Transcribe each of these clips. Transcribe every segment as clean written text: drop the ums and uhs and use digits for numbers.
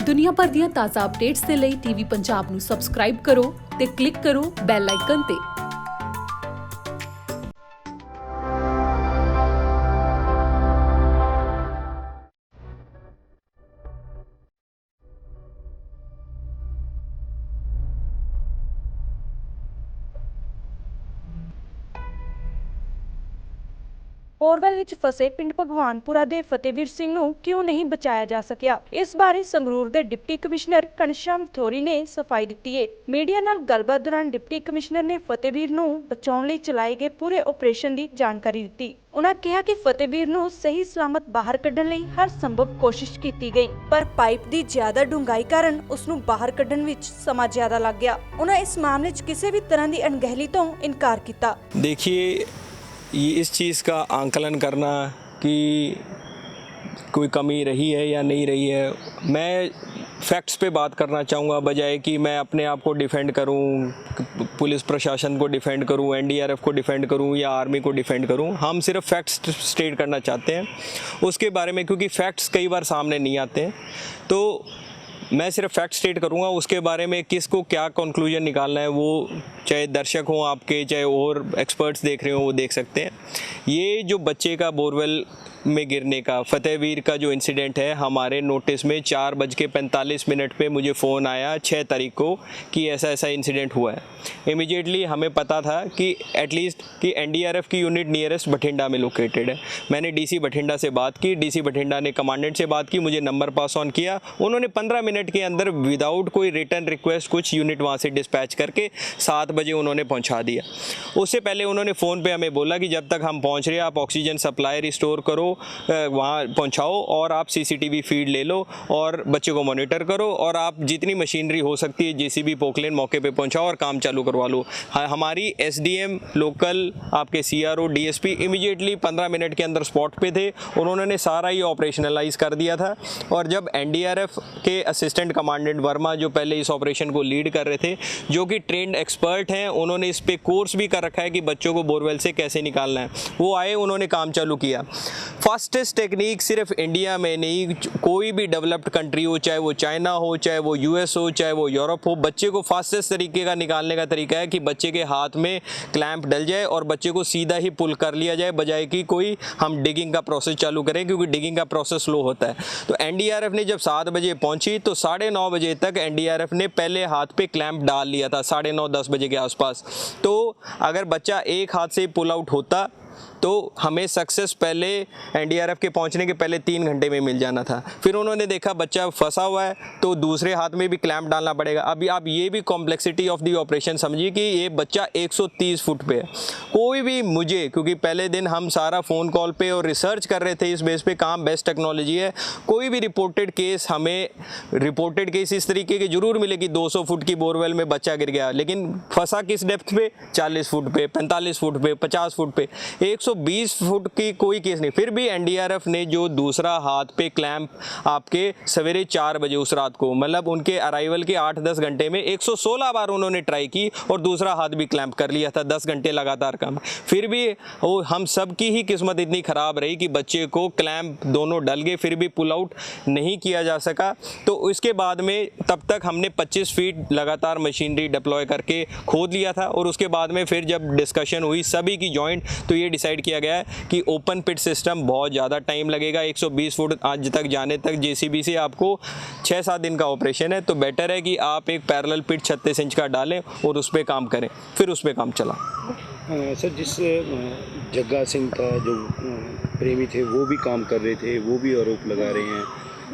दुनिया भर ਦੀਆਂ ਤਾਜ਼ਾ ਅਪਡੇਟਸ ਦੇ ਲਈ ਟੀਵੀ ਪੰਜਾਬ ਨੂੰ ਸਬਸਕ੍ਰਾਈਬ ਕਰੋ ਤੇ ਕਲਿੱਕ ਕਰੋ ਬੈਲ ਆਈਕਨ ਤੇ। ਬੋਰਵੈਲ ਵਿੱਚ ਫਸੇ ਪਿੰਡ ਭਗਵਾਨਪੁਰਾ ਦੇ ਫਤਿਹਵੀਰ ਸਿੰਘ ਨੂੰ ਕਿਉਂ ਨਹੀਂ ਬਚਾਇਆ ਜਾ ਸਕਿਆ। ਇਸ ਬਾਰੇ ਸੰਗਰੂਰ ਦੇ ਡਿਪਟੀ ਕਮਿਸ਼ਨਰ ਘਨਸ਼ਿਆਮ ਥੋਰੀ ਨੇ ਸਫਾਈ ਦਿੱਤੀ ਹੈ। ਮੀਡੀਆ ਨਾਲ ਗੱਲਬਾਤ ਦੌਰਾਨ ਡਿਪਟੀ ਕਮਿਸ਼ਨਰ ਨੇ ਫਤਿਹਵੀਰ ਨੂੰ ਬਚਾਉਣ ਲਈ ਚਲਾਏ ਗਏ ਪੂਰੇ ਆਪਰੇਸ਼ਨ ਦੀ ਜਾਣਕਾਰੀ ਦਿੱਤੀ। ਉਹਨਾਂ ਕਿਹਾ ਕਿ ਫਤਿਹਵੀਰ ਨੂੰ ਸਹੀ ਸਲਾਮਤ ਬਾਹਰ ਕੱਢਣ ਲਈ ਹਰ ਸੰਭਵ ਕੋਸ਼ਿਸ਼ ਕੀਤੀ ਗਈ, ਪਰ ਪਾਈਪ ਦੀ ਜ਼ਿਆਦਾ ਡੂੰਘਾਈ ਕਾਰਨ ਉਸ ਨੂੰ ਬਾਹਰ ਕੱਢਣ ਵਿੱਚ ਸਮਾਂ ਜ਼ਿਆਦਾ ਲੱਗ ਗਿਆ। ਉਹਨਾਂ ਇਸ ਮਾਮਲੇ 'ਚ ਕਿਸੇ ਵੀ ਤਰ੍ਹਾਂ ਦੀ ਅਣਗਹਿਲੀ ਤੋਂ ਇਨਕਾਰ ਕੀਤਾ। देखिए, ये इस चीज़ का आंकलन करना कि कोई कमी रही है या नहीं रही है, मैं फैक्ट्स पे बात करना चाहूँगा, बजाय कि मैं अपने आप को डिफेंड करूँ, पुलिस प्रशासन को डिफेंड करूँ, एनडीआरएफ को डिफेंड करूँ या आर्मी को डिफेंड करूँ। हम सिर्फ फैक्ट्स स्टेट करना चाहते हैं उसके बारे में, क्योंकि फैक्ट्स कई बार सामने नहीं आते हैं। तो मैं सिर्फ फैक्ट स्टेट करूँगा, उसके बारे में किसको क्या कंक्लूजन निकालना है वो चाहे दर्शक हों आपके, चाहे और एक्सपर्ट्स देख रहे हो वो देख सकते हैं। ये जो बच्चे का बोरवेल में गिरने का फतेहवीर का जो इंसिडेंट है, हमारे नोटिस में 4:45 पे मुझे फ़ोन आया 6 तारीख को कि ऐसा ऐसा इंसिडेंट हुआ है। इमीडिएटली हमें पता था कि एटलीस्ट कि एनडीआरएफ की यूनिट नियरेस्ट बठिंडा में लोकेटेड है। मैंने डीसी बठिंडा से बात की, डीसी बठिंडा ने कमांडेंट से बात की, मुझे नंबर पास ऑन किया। उन्होंने 15 मिनट के अंदर विदाउट कोई रिटर्न रिक्वेस्ट कुछ यूनिट वहाँ से डिस्पैच करके 7 बजे उन्होंने पहुँचा दिया। उससे पहले उन्होंने फ़ोन पर हमें बोला कि जब तक हम पहुँच रहे हैं आप ऑक्सीजन सप्लाई रिस्टोर करो, वहाँ पहुँचाओ और आप सीसीटीवी फीड ले लो और बच्चे को मॉनिटर करो और आप जितनी मशीनरी हो सकती है जेसीबी पोकलेन मौके पे पहुँचाओ और काम चालू करवा लो। हमारी एसडीएम लोकल आपके सीआरओ डीएसपी इमीडिएटली 15 मिनट के अंदर स्पॉट पे थे और उन्होंने सारा ये ऑपरेशनलाइज कर दिया था। और जब एनडीआरएफ के असिस्टेंट कमांडेंट वर्मा जो पहले इस ऑपरेशन को लीड कर रहे थे, जो कि ट्रेंड एक्सपर्ट हैं, उन्होंने इस पर कोर्स भी कर रखा है कि बच्चों को बोरवेल से कैसे निकालना है, वो आए, उन्होंने काम चालू किया। फास्टेस्ट टेक्निक सिर्फ इंडिया में नहीं, कोई भी डेवलप्ड कंट्री हो, चाहे वो चाइना हो, चाहे वो यूएस हो, चाहे वो यूरोप हो, बच्चे को फास्टेस्ट तरीके का निकालने का तरीका है कि बच्चे के हाथ में क्लैंप डल जाए और बच्चे को सीधा ही पुल कर लिया जाए, बजाय कि कोई हम डिगिंग का प्रोसेस चालू करें, क्योंकि डिगिंग का प्रोसेस स्लो होता है। तो एनडीआरएफ ने जब 7 बजे पहुंची तो 9:30 बजे तक एनडीआरएफ ने पहले हाथ पे क्लैंप डाल लिया था, 9:30-10 बजे के आसपास। तो अगर बच्चा एक हाथ से पुल आउट होता तो हमें सक्सेस पहले एनडीआरएफ के पहुंचने के पहले 3 घंटे में मिल जाना था। फिर उन्होंने देखा बच्चा फंसा हुआ है तो दूसरे हाथ में भी क्लैंप डालना पड़ेगा। अभी आप ये भी कॉम्प्लेक्सिटी ऑफ दी ऑपरेशन समझिए कि ये बच्चा 130 फुट पे है। कोई भी मुझे, क्योंकि पहले दिन हम सारा फ़ोन कॉल पे और रिसर्च कर रहे थे इस बेस पे, काम बेस्ट टेक्नोलॉजी है, कोई भी रिपोर्टेड केस हमें रिपोर्टेड केस इस तरीके के जरूर मिले कि 200 फुट की बोरवेल में बच्चा गिर गया, लेकिन फंसा किस डेप्थ पे, 40 फुट पे, 45 फुट पे, 50 फुट पे, 120 फुट की कोई केस नहीं। फिर भी एनडीआरएफ ने जो दूसरा हाथ पे क्लैंप आपके सवेरे 4 बजे उस रात को, मतलब उनके अराइवल के 8-10 घंटे में 116 बार उन्होंने ट्राई की और दूसरा हाथ भी क्लैंप कर लिया था, 10 घंटे लगातार काम। फिर भी वो हम सब की ही किस्मत इतनी ख़राब रही कि बच्चे को क्लैंप दोनों डल गए, फिर भी पुल आउट नहीं किया जा सका। तो इसके बाद में तब तक हमने 25 फीट लगातार मशीनरी डिप्लॉय करके खोद लिया था और उसके बाद में फिर जब डिस्कशन हुई सभी की जॉइंट, तो ये डिसाइड किया गया है कि ओपन पिट सिस्टम बहुत ज़्यादा टाइम लगेगा। 120 फुट आज तक जाने तक जेसीबी से आपको 6-7 दिन का ऑपरेशन है, तो बेटर है कि आप एक पैरेलल पिट 36 इंच का डालें और उस पर काम करें। फिर उस पर काम चला। सर, जिस जग्गा सिंह का जो प्रेमी थे वो भी काम कर रहे थे, वो भी आरोप लगा रहे हैं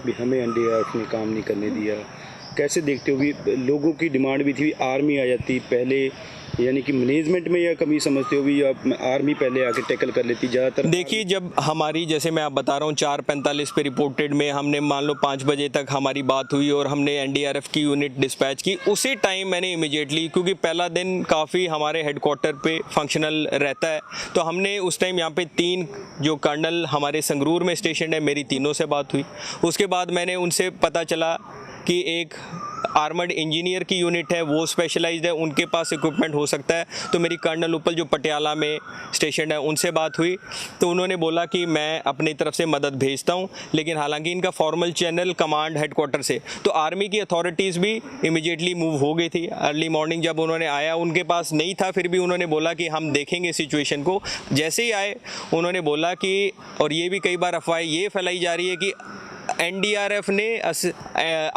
भी हमें एनडीआरएफ ने काम नहीं करने दिया। कैसे देखते हो? भी लोगों की डिमांड भी थी आर्मी आ जाती पहले, यानी कि मैनेजमेंट में यह कमी समझते हो भी आर्मी पहले आके टैकल कर लेती ज़्यादातर? देखिए, जब हमारी, जैसे मैं आप बता रहा हूँ, 4:45 पे रिपोर्टेड में हमने मान लो 5 बजे तक हमारी बात हुई और हमने एनडीआरएफ की यूनिट डिस्पैच की। उसी टाइम मैंने इमीडिएटली, क्योंकि पहला दिन काफ़ी हमारे हेडक्वार्टर पे फंक्शनल रहता है, तो हमने उस टाइम यहाँ पे 3 जो कर्नल हमारे संगरूर में स्टेशन है, मेरी तीनों से बात हुई। उसके बाद मैंने उनसे पता चला कि एक आर्मर्ड इंजीनियर की यूनिट है, वो स्पेशलाइज्ड है, उनके पास इक्विपमेंट हो सकता है। तो मेरी कर्नल उपल जो पटियाला में स्टेशन है उनसे बात हुई, तो उन्होंने बोला कि मैं अपनी तरफ से मदद भेजता हूं, लेकिन हालांकि इनका फॉर्मल चैनल कमांड हेडक्वार्टर से, तो आर्मी की अथॉरिटीज़ भी इमीडिएटली मूव हो गई थी। अर्ली मॉर्निंग जब उन्होंने आया, उनके पास नहीं था, फिर भी उन्होंने बोला कि हम देखेंगे सिचुएशन को। जैसे ही आए उन्होंने बोला कि, और ये भी कई बार अफवाह ये फैलाई जा रही है कि एनडीआरएफ ने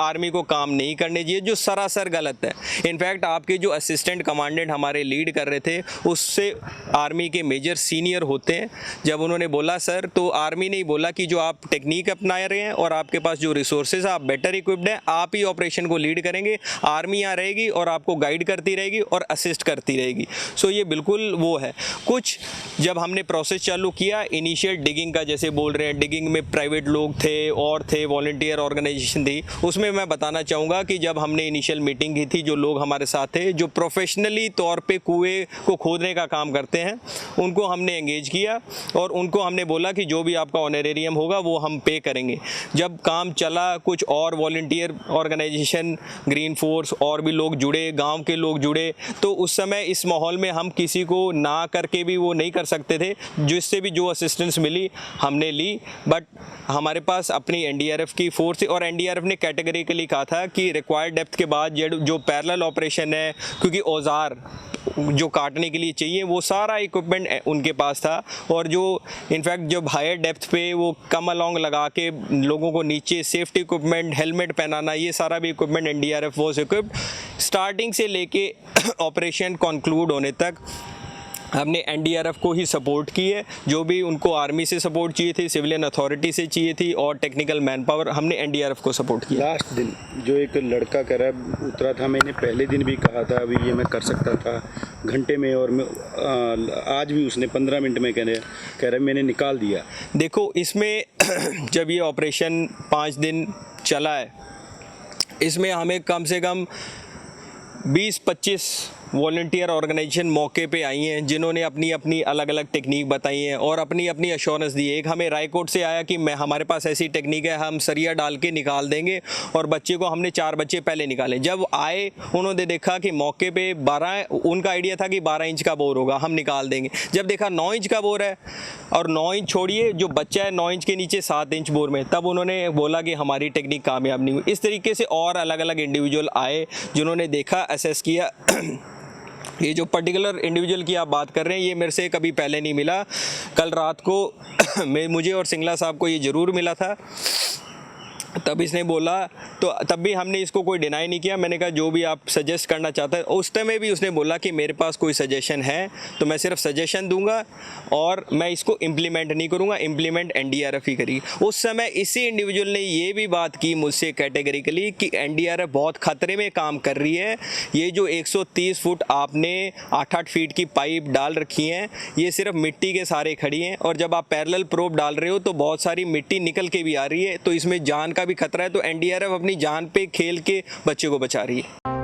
आर्मी को काम नहीं करने दिए, जो सरासर गलत है। इनफैक्ट आपके जो असिस्टेंट कमांडेंट हमारे लीड कर रहे थे, उससे आर्मी के मेजर सीनियर होते हैं। जब उन्होंने बोला सर, तो आर्मी ने ही बोला कि जो आप टेक्निक अपना रहे हैं और आपके पास जो रिसोर्सेज आप बेटर इक्विप्ड हैं, आप ही ऑपरेशन को लीड करेंगे, आर्मी यहाँ रहेगी और आपको गाइड करती रहेगी और असिस्ट करती रहेगी। सो ये बिल्कुल वो है। कुछ जब हमने प्रोसेस चालू किया इनिशियल डिगिंग का, जैसे बोल रहे हैं, डिगिंग में प्राइवेट लोग थे और थे, वॉलंटियर ऑर्गेनाइजेशन थी, उसमें मैं बताना चाहूँगा कि जब हमने इनिशियल मीटिंग की थी, जो लोग हमारे साथ थे, जो प्रोफेशनली तौर पे कुएं को खोदने का काम करते हैं, उनको हमने एंगेज किया और उनको हमने बोला कि जो भी आपका ऑनरेरियम होगा वो हम पे करेंगे। जब काम चला, कुछ और वॉलंटियर ऑर्गेनाइजेशन, ग्रीन फोर्स और भी लोग जुड़े, गाँव के लोग जुड़े, तो उस समय इस माहौल में हम किसी को ना करके भी वो नहीं कर सकते थे। जिससे भी जो असिस्टेंस मिली हमने ली, बट हमारे पास अपनी एनडीआरएफ की फोर्स, और एनडीआरएफ ने कैटेगरिकली कहा था कि रिक्वायर्ड डेप्थ के बाद जो पैरेलल ऑपरेशन है, क्योंकि औजार जो काटने के लिए चाहिए वो सारा इक्विपमेंट उनके पास था, और जो इनफैक्ट जब हायर डेप्थ पे वो कम अलोंग लगा के लोगों को नीचे सेफ्टी इक्विपमेंट, हेलमेट पहनाना, ये सारा भी equipment NDRF was equipped. Starting से लेके ऑपरेशन कंक्लूड होने तक हमने एनडीआरएफ को ही सपोर्ट की है। जो भी उनको आर्मी से सपोर्ट चाहिए थी, सिविलियन अथॉरिटी से चाहिए थी और टेक्निकल मैन पावर, हमने एनडीआरएफ को सपोर्ट किया। लास्ट दिन जो एक लड़का कह रहा उतरा था, मैंने पहले दिन भी कहा था अभी ये मैं कर सकता था घंटे में, और मैं आज भी उसने 15 मिनट में कह रहा मैंने निकाल दिया। देखो, इसमें जब ये ऑपरेशन 5 दिन चला है, इसमें हमें कम से कम 20-25 वॉलंटियर ऑर्गेनाइजेशन मौके पे आई हैं, जिन्होंने अपनी अपनी अलग अलग टेक्निक बताई हैं और अपनी अपनी अश्योरेंस दी है। एक हमें रायकोट से आया कि हमारे पास ऐसी टेक्निक है, हम सरिया डाल के निकाल देंगे, और बच्चे को हमने 4 बच्चे पहले निकाले। जब आए उन्होंने देखा कि मौके पे 12, उनका आइडिया था कि 12 इंच का बोर होगा, हम निकाल देंगे। जब देखा 9 इंच का बोर है, और 9 इंच छोड़िए, जो बच्चा है 9 इंच के नीचे 7 इंच बोर में, तब उन्होंने बोला कि हमारी टेक्निक कामयाब नहीं हुई। इस तरीके से और अलग अलग इंडिविजुअल आए जिन्होंने देखा, असेस किया। ये जो पर्टिकुलर इंडिविजुअल की आप बात कर रहे हैं, ये मेरे से कभी पहले नहीं मिला। कल रात को मुझे और सिंगला साहब को ये ज़रूर मिला था, तब इसने बोला, तो तब भी हमने इसको कोई डिनाई नहीं किया। मैंने कहा जो भी आप सजेस्ट करना चाहते हैं। उस टाइम में भी उसने बोला कि मेरे पास कोई सजेशन है तो मैं सिर्फ सजेशन दूंगा और मैं इसको इम्प्लीमेंट नहीं करूंगा, इम्प्लीमेंट एनडीआरएफ ही करेगी। उस समय इसी इंडिविजुअल ने ये भी बात की मुझसे कैटेगरिकली कि एनडीआरएफ बहुत खतरे में काम कर रही है। ये जो 130 फुट आपने 8-8 फीट की पाइप डाल रखी हैं, ये सिर्फ मिट्टी के सारे खड़ी हैं, और जब आप पैरेलल प्रोब डाल रहे हो तो बहुत सारी मिट्टी निकल के भी आ रही है, तो इसमें जान का भी खतरा है। तो एनडीआरएफ अपनी जान पे खेल के बच्चे को बचा रही है।